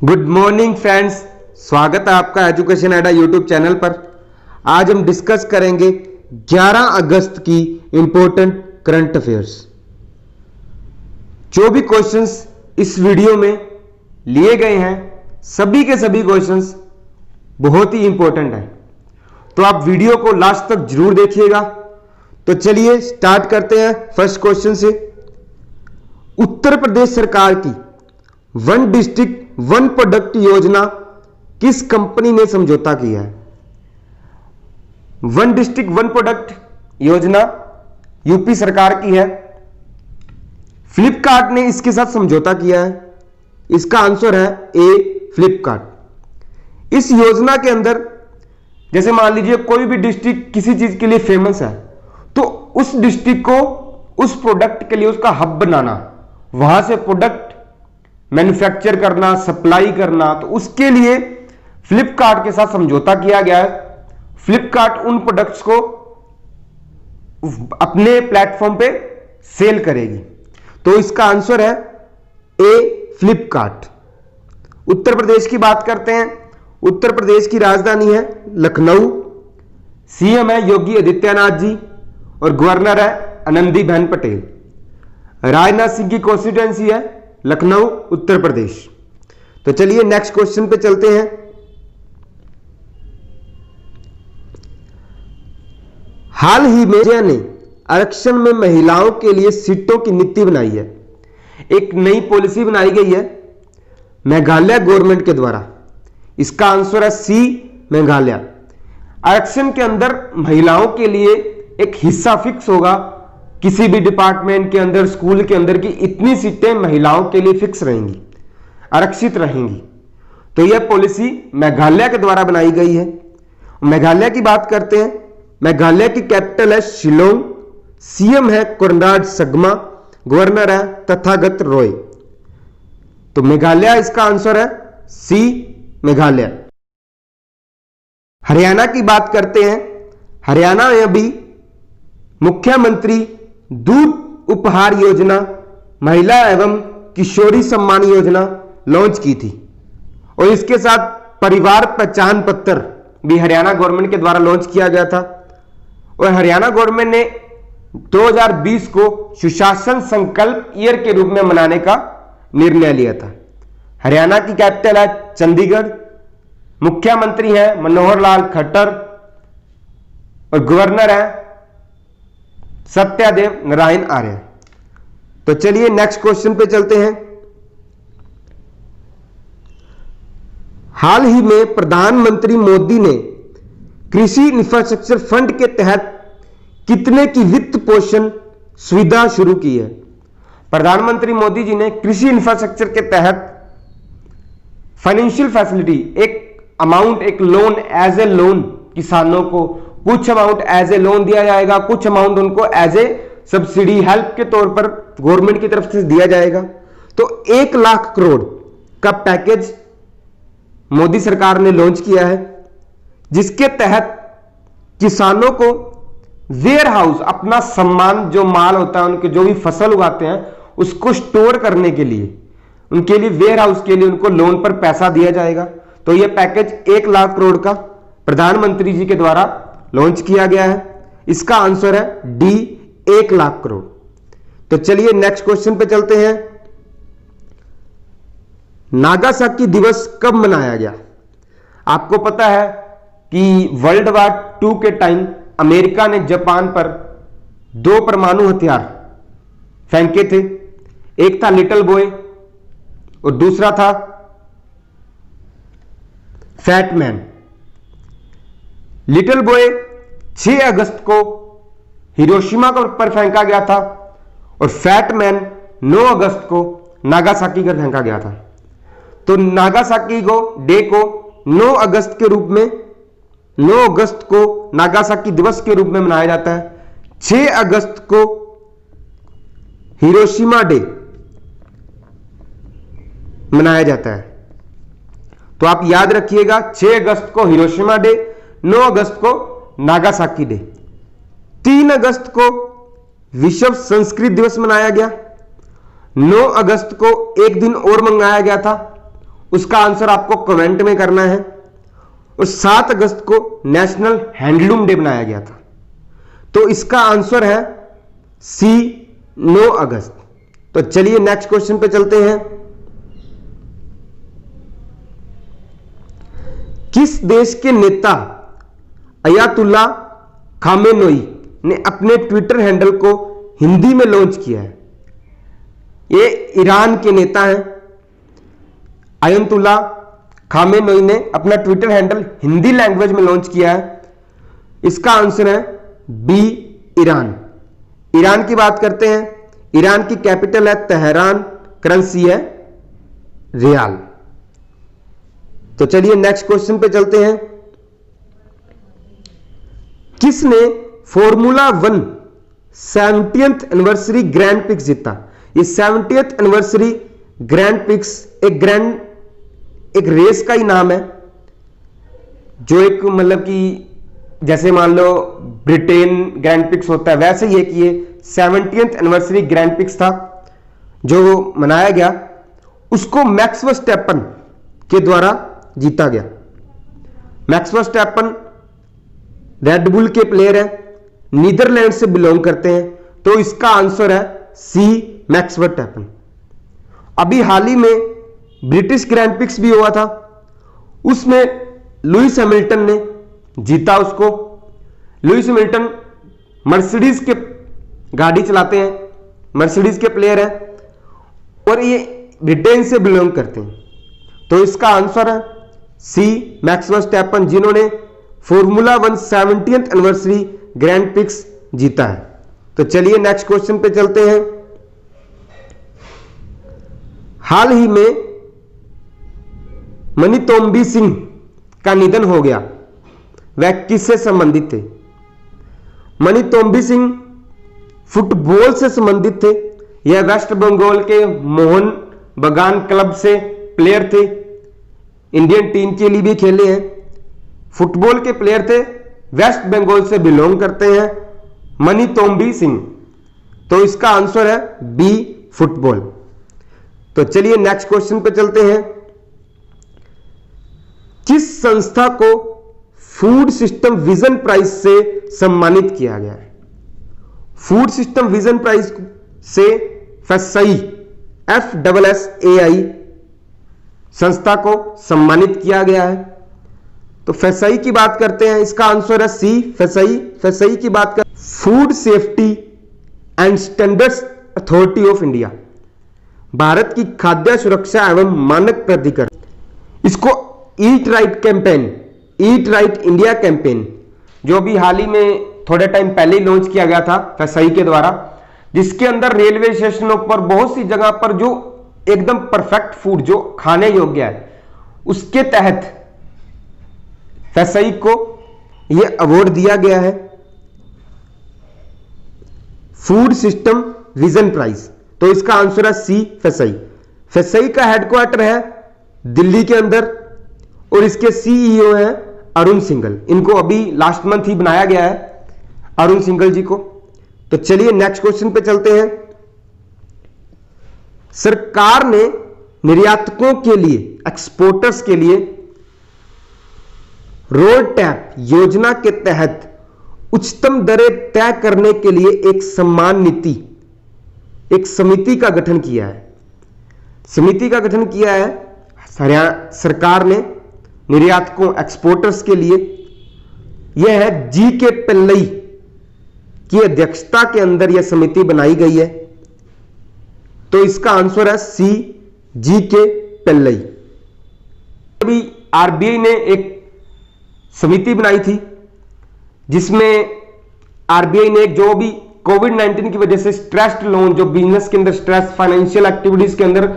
Good morning friends, स्वागत है आपका एजुकेशन अड्डा यूट्यूब चैनल पर। आज हम डिस्कस करेंगे 11 अगस्त की इंपॉर्टेंट करंट अफेयर्स। जो भी क्वेश्चंस इस वीडियो में लिए गए हैं सभी के सभी क्वेश्चंस बहुत ही इंपॉर्टेंट हैं, तो आप वीडियो को लास्ट तक जरूर देखिएगा। तो चलिए स्टार्ट करते हैं फर्स्ट क्वेश्चन से। उत्तर प्रदेश सरकार की वन डिस्ट्रिक्ट वन प्रोडक्ट योजना किस कंपनी ने समझौता किया है? वन डिस्ट्रिक्ट वन प्रोडक्ट योजना यूपी सरकार की है। फ्लिपकार्ट ने इसके साथ समझौता किया है। इसका आंसर है ए, फ्लिपकार्ट। इस योजना के अंदर जैसे मान लीजिए कोई भी डिस्ट्रिक्ट किसी चीज के लिए फेमस है, तो उस डिस्ट्रिक्ट को उस प्रोडक्ट के लिए उसका हब बनाना, वहां से प्रोडक्ट मैन्युफैक्चर करना, सप्लाई करना, तो उसके लिए फ्लिपकार्ट के साथ समझौता किया गया है। फ्लिपकार्ट उन प्रोडक्ट्स को अपने प्लेटफॉर्म पे सेल करेगी, तो इसका आंसर है ए, फ्लिपकार्ट। उत्तर प्रदेश की बात करते हैं। उत्तर प्रदेश की राजधानी है लखनऊ। सीएम है योगी आदित्यनाथ जी और गवर्नर है आनंदीबेन पटेल। राजनाथ सिंह की कॉन्स्टिट्यूएंसी है लखनऊ, उत्तर प्रदेश। तो चलिए नेक्स्ट क्वेश्चन पे चलते हैं। हाल ही में इंडिया ने आरक्षण में महिलाओं के लिए सीटों की नीति बनाई है। एक नई पॉलिसी बनाई गई है मेघालय गवर्नमेंट के द्वारा। इसका आंसर है सी, मेघालय। आरक्षण के अंदर महिलाओं के लिए एक हिस्सा फिक्स होगा, किसी भी डिपार्टमेंट के अंदर, स्कूल के अंदर की इतनी सीटें महिलाओं के लिए फिक्स रहेंगी, आरक्षित रहेंगी। तो यह पॉलिसी मेघालय के द्वारा बनाई गई है। मेघालय की बात करते हैं। मेघालय की कैपिटल है शिलोंग। सीएम है कोनराड संगमा, गवर्नर है तथागत रॉय। तो मेघालय इसका आंसर है सी, मेघालय। हरियाणा की बात करते हैं। हरियाणा में अभी मुख्यमंत्री दूध उपहार योजना, महिला एवं किशोरी सम्मान योजना लॉन्च की थी, और इसके साथ परिवार पहचान पत्र भी हरियाणा गवर्नमेंट के द्वारा लॉन्च किया गया था। और हरियाणा गवर्नमेंट ने 2020 को सुशासन संकल्प ईयर के रूप में मनाने का निर्णय लिया था। हरियाणा की कैपिटल है चंडीगढ़। मुख्यमंत्री है मनोहर लाल खट्टर और गवर्नर है सत्यदेव नारायण आर्य। तो चलिए नेक्स्ट क्वेश्चन पे चलते हैं। हाल ही में प्रधानमंत्री मोदी ने कृषि इंफ्रास्ट्रक्चर फंड के तहत कितने की वित्त पोषण सुविधा शुरू की है? प्रधानमंत्री मोदी जी ने कृषि इंफ्रास्ट्रक्चर के तहत फाइनेंशियल फैसिलिटी, एक अमाउंट, एक लोन, एज ए लोन किसानों को कुछ अमाउंट एज ए लोन दिया जाएगा, कुछ अमाउंट उनको एज ए सब्सिडी हेल्प के तौर पर गवर्नमेंट की तरफ से दिया जाएगा। तो 1 लाख करोड़ का पैकेज मोदी सरकार ने लॉन्च किया है, जिसके तहत किसानों को वेयर हाउस, अपना सामान जो माल होता है, उनके जो भी फसल उगाते हैं उसको स्टोर करने के लिए, उनके लिए वेयर हाउस के लिए उनको लोन पर पैसा दिया जाएगा। तो यह पैकेज 1 लाख करोड़ का प्रधानमंत्री जी के द्वारा लॉन्च किया गया है। इसका आंसर है डी, 1 लाख करोड़। तो चलिए नेक्स्ट क्वेश्चन पे चलते हैं। नागासाकी दिवस कब मनाया गया? आपको पता है कि वर्ल्ड वार 2 के टाइम अमेरिका ने जापान पर 2 परमाणु हथियार फेंके थे। एक था लिटिल बॉय और दूसरा था फैट मैन। लिटिल बॉय 6 अगस्त को हिरोशिमा पर फेंका गया था और फैट मैन 9 अगस्त को नागासाकी पर फेंका गया था। तो नागासाकी को डे को 9 अगस्त के रूप में, 9 अगस्त को नागासाकी दिवस के रूप में मनाया जाता है। 6 अगस्त को हिरोशिमा डे मनाया जाता है। तो आप याद रखिएगा, 6 अगस्त को हिरोशिमा डे, 9 अगस्त को नागासाकी डे। 3 अगस्त को विश्व संस्कृत दिवस मनाया गया। 9 अगस्त को एक दिन और मंगाया गया था उसका आंसर आपको कमेंट में करना है। और 7 अगस्त को नेशनल हैंडलूम डे बनाया गया था, तो इसका आंसर है सी 9 अगस्त। तो चलिए नेक्स्ट क्वेश्चन पे चलते हैं। किस देश के नेता अयातुल्ला खामेनेई ने अपने ट्विटर हैंडल को हिंदी में लॉन्च किया है? ये ईरान के नेता हैं। अयातुल्ला खामेनेई ने अपना ट्विटर हैंडल हिंदी लैंग्वेज में लॉन्च किया है। इसका आंसर है बी ईरान। ईरान की बात करते हैं। ईरान की कैपिटल है तेहरान, करेंसी है रियाल। तो चलिए नेक्स्ट क्वेश्चन पे चलते हैं। किसने formula 1 70th anniversary grand pics जीता? ये 70th एनिवर्सरी ग्रैंड पिक्स एक रेस का ही नाम है, जो एक मतलब कि जैसे मान लो ब्रिटेन ग्रैंड पिक्स होता है, वैसे ही एक ये 70th एनिवर्सरी ग्रैंड पिक्स था जो मनाया गया। उसको मैक्स वर्स्टैपन के द्वारा जीता गया। मैक्स वर्स्टैपन रेडबुल के प्लेयर है, नीदरलैंड से बिलोंग करते हैं, तो इसका आंसर है सी मैक्स वर्स्टैपन। अभी हाल ही में ब्रिटिश ग्रैंड पिक्स भी हुआ था, उसमें लुइस हैमिल्टन ने जीता उसको। लुइस हैमिल्टन मर्सिडीज के गाड़ी चलाते हैं, मर्सिडीज के प्लेयर हैं और ये ब्रिटेन से बिलोंग करते हैं, तो इसका आंसर है सी मैक्स वर्स्टैपन, जिन्होंने formula 1 70th anniversary grand pics जीता है। तो चलिए नेक्स्ट क्वेश्चन पे चलते हैं। हाल ही में मनीतोंबी सिंह का निधन हो गया, वह किससे संबंधित थे? मनीतोंबी सिंह फुटबॉल से संबंधित थे। यह वेस्ट बंगाल के मोहन बगान क्लब से प्लेयर थे, इंडियन टीम के लिए भी खेले हैं, फुटबॉल के प्लेयर थे, वेस्ट बंगाल से बिलोंग करते हैं मनीतोंबी सिंह। तो इसका आंसर है बी फुटबॉल। तो चलिए नेक्स्ट क्वेश्चन पे चलते हैं। किस संस्था को फूड सिस्टम विजन प्राइज से सम्मानित किया गया है? फूड सिस्टम विजन प्राइज से FSSAI संस्था को सम्मानित किया गया है। तो FSSAI की बात करते हैं, इसका आंसर है सी FSSAI की बात कर food safety and standards authority of India, Bharat की खाद्य सुरक्षा एवं मानक प्राधिकरण। इसको eat right campaign, eat right India campaign, जो भी हाल ही में थोड़े टाइम पहले ही लॉन्च किया गया था FSSAI के द्वारा, जिसके अंदर रेलवे स्टेशनों पर बहुत सी जगह पर जो एकदम परफेक्ट फूड जो खाने योग्य है, उसके तहत FSSAI को यह अवार्ड दिया गया है, फूड सिस्टम विजन प्राइज। तो इसका आंसर है सी FSSAI। FSSAI का हेडक्वार्टर है दिल्ली के अंदर और इसके CEO हैं अरुण सिंघल। इनको अभी लास्ट मंथ ही बनाया गया है, अरुण सिंघल जी को। तो चलिए नेक्स्ट क्वेश्चन पे चलते हैं। सरकार ने निर्यातकों के लिए, एक्सपोर्टर्स के लिए रोड टैप योजना के तहत उच्चतम दरें तय करने के लिए एक सम्मान नीति, एक समिति का गठन किया है। समिति का गठन किया है सरकार ने निर्यातकों, एक्सपोर्टर्स के लिए। यह है GK पिल्लई की अध्यक्षता के अंदर यह समिति बनाई गई है। तो इसका आंसर है सी GK पिल्लई। अभी RBI ने एक समिति बनाई थी, जिसमें RBI ने जो भी कोविड-19 की वजह से स्ट्रेस्ड लोन, जो बिजनेस के अंदर स्ट्रेस, फाइनेंशियल एक्टिविटीज के अंदर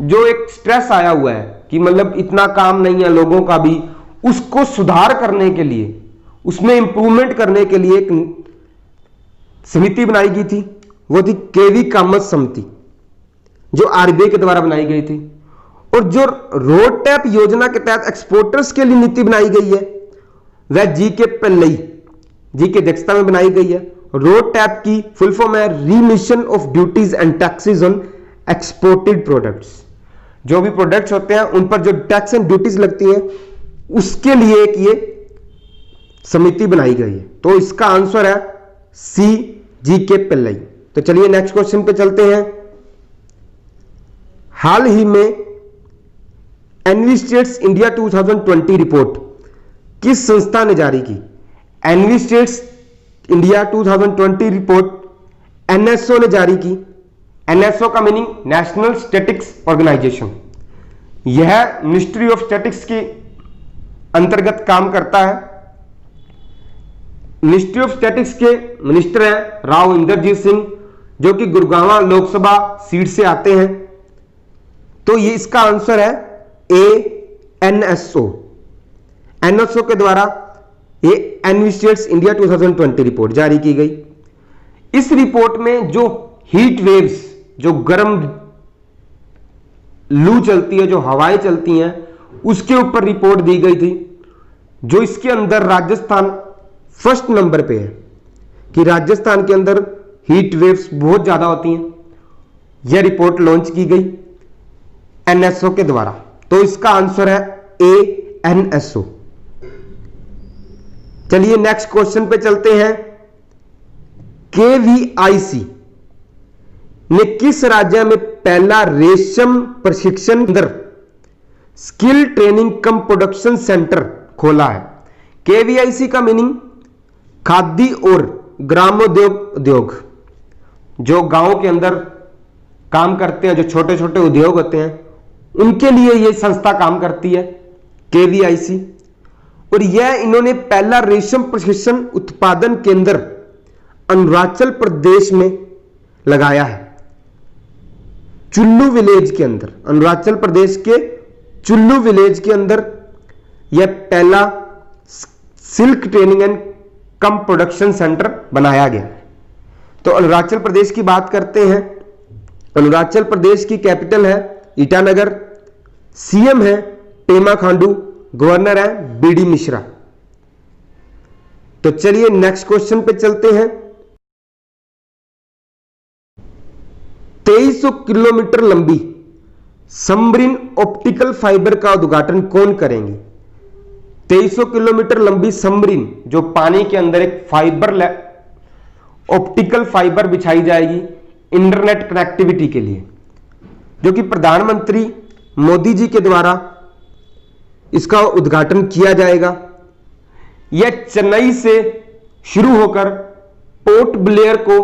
जो एक स्ट्रेस आया हुआ है कि मतलब इतना काम नहीं है लोगों का भी, उसको सुधार करने के लिए, उसमें इंप्रूवमेंट करने के लिए एक समिति बनाई गई थी। वो थी केवी कामत समिति, जो RBI के द्वारा बनाई गई थी। और जो रोड टैप योजना के तहत एक्सपोर्टर्स के लिए नीति बनाई गई है, वह GK पिल्लई जी की अध्यक्षता में बनाई गई है। रोड टैप की फुल फॉर्म है remission of duties and taxes on exported products. जो भी प्रोडक्ट्स होते हैं उन पर जो टैक्स एंड ड्यूटीज लगती हैं उसके लिए एक ये समिति बनाई गई है। तो इसका आंसर है सी, जी.के. पिल्लई। तो चलिए नेक्स्ट क्वेश्चन पे चलते हैं। हाल ही में एनवी स्टेट्स इंडिया 2020 रिपोर्ट किस संस्था ने जारी की? EnviStats India 2020 report NSO ने जारी की। एनएसओ का मीनिंग नेशनल स्टैटिस्टिक्स ऑर्गेनाइजेशन। यह मिनिस्ट्री ऑफ स्टैटिस्टिक्स के अंतर्गत काम करता है। मिनिस्ट्री ऑफ स्टैटिस्टिक्स के मिनिस्टर हैं राव इंदरजीत सिंह, जो कि गुड़गांव लोकसभा सीट से आते हैं। तो ये इसका आंसर है ए, एनएसओ। एनएसओ के द्वारा ये एनवी स्टेट्स इंडिया 2020 रिपोर्ट जारी की गई। इस रिपोर्ट में जो हीट वेव्स, जो गर्म लू चलती है, जो हवाएं चलती हैं, उसके ऊपर रिपोर्ट दी गई थी। जो इसके अंदर राजस्थान फर्स्ट नंबर पे है कि राजस्थान के अंदर हीट वेव्स बहुत ज्यादा होती हैं। यह रिपोर्ट लॉन्च की गई एनएसओ के द्वारा। तो इसका आंसर है ए, एनएसओ। चलिए नेक्स्ट क्वेश्चन पे चलते हैं। केवीआईसी ने किस राज्य में पहला रेशम प्रशिक्षण केंद्र, स्किल ट्रेनिंग कम प्रोडक्शन सेंटर खोला है? केवीआईसी का मीनिंग खादी और ग्रामोद्योग। जो गांव के अंदर काम करते हैं, जो छोटे छोटे उद्योग होते हैं, उनके लिए यह संस्था काम करती है, केवीआईसी। और यह इन्होंने पहला रेशम प्रशिक्षण उत्पादन केंद्र अरुणाचल प्रदेश में लगाया है, चुल्लू विलेज के अंदर। अरुणाचल प्रदेश के चुल्लू विलेज के अंदर यह पहला silk training and come production centre बनाया गया है। तो अरुणाचल प्रदेश की बात करते हैं। अरुणाचल प्रदेश की कैपिटल है ईटानगर, सीएम है पेमा खांडू, गवर्नर है बीडी मिश्रा। तो चलिए नेक्स्ट क्वेश्चन पे चलते हैं। 2300 किलोमीटर लंबी सबमरीन ऑप्टिकल फाइबर का उद्घाटन कौन करेंगे? 2300 किलोमीटर लंबी सबमरीन, जो पानी के अंदर एक फाइबर ऑप्टिकल फाइबर बिछाई जाएगी इंटरनेट कनेक्टिविटी के लिए, जो कि प्रधानमंत्री मोदी जी के द्वारा इसका उद्घाटन किया जाएगा। यह चेन्नई से शुरू होकर पोर्ट ब्लेयर को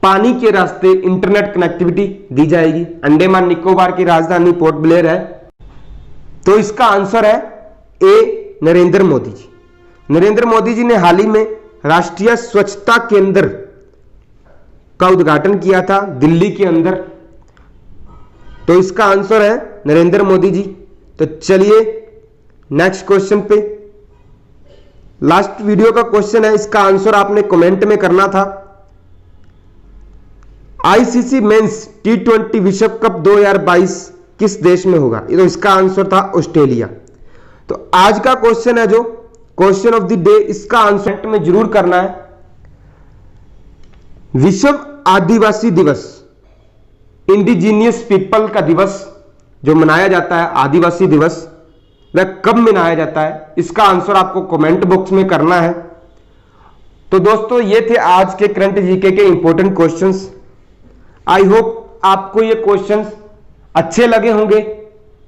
पानी के रास्ते इंटरनेट कनेक्टिविटी दी जाएगी। अंडमान निकोबार की राजधानी पोर्ट ब्लेयर है। तो इसका आंसर है ए, नरेंद्र मोदी जी। नरेंद्र मोदी जी ने हाल ही में राष्ट्रीय स्वच्छता केंद्र का उद्घाटन किया था दिल्ली के अंदर। तो इसका आंसर है नरेंद्र मोदी जी। तो चलिए नेक्स्ट क्वेश्चन पे। लास्ट वीडियो का क्वेश्चन है, इसका आंसर आपने कमेंट में करना था। आईसीसी मेंस T20 विश्व कप 2022 किस देश में होगा? तो इसका आंसर था ऑस्ट्रेलिया। तो आज का क्वेश्चन है जो क्वेश्चन ऑफ द डे, इसका आंसर में जरूर करना है। विश्व आदिवासी दिवस, इंडिजीनियस पीपल का दिवस जो मनाया जाता है, आदिवासी दिवस, वह कब मनाया जाता है? इसका आंसर आपको कमेंट बॉक्स में करना है। तो दोस्तों ये थे आज के करंट जीके के इंपॉर्टेंट क्वेश्चंस। आई होप आपको ये क्वेश्चंस अच्छे लगे होंगे,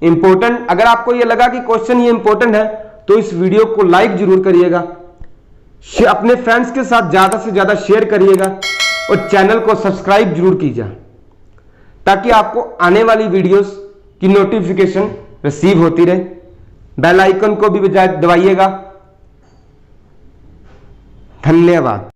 इंपॉर्टेंट। अगर आपको ये लगा कि क्वेश्चन ये इंपॉर्टेंट है तो इस वीडियो को लाइक जरूर करिएगा, अपने फ्रेंड्स के साथ ज्यादा से ज्यादा शेयर करिएगा और चैनल को सब्सक्राइब जरूर कीजिए ताकि आपको आने वाली वीडियोस की नोटिफिकेशन रिसीव होती रहे। बेल आइकन को भी दबाइएगा। धन्यवाद।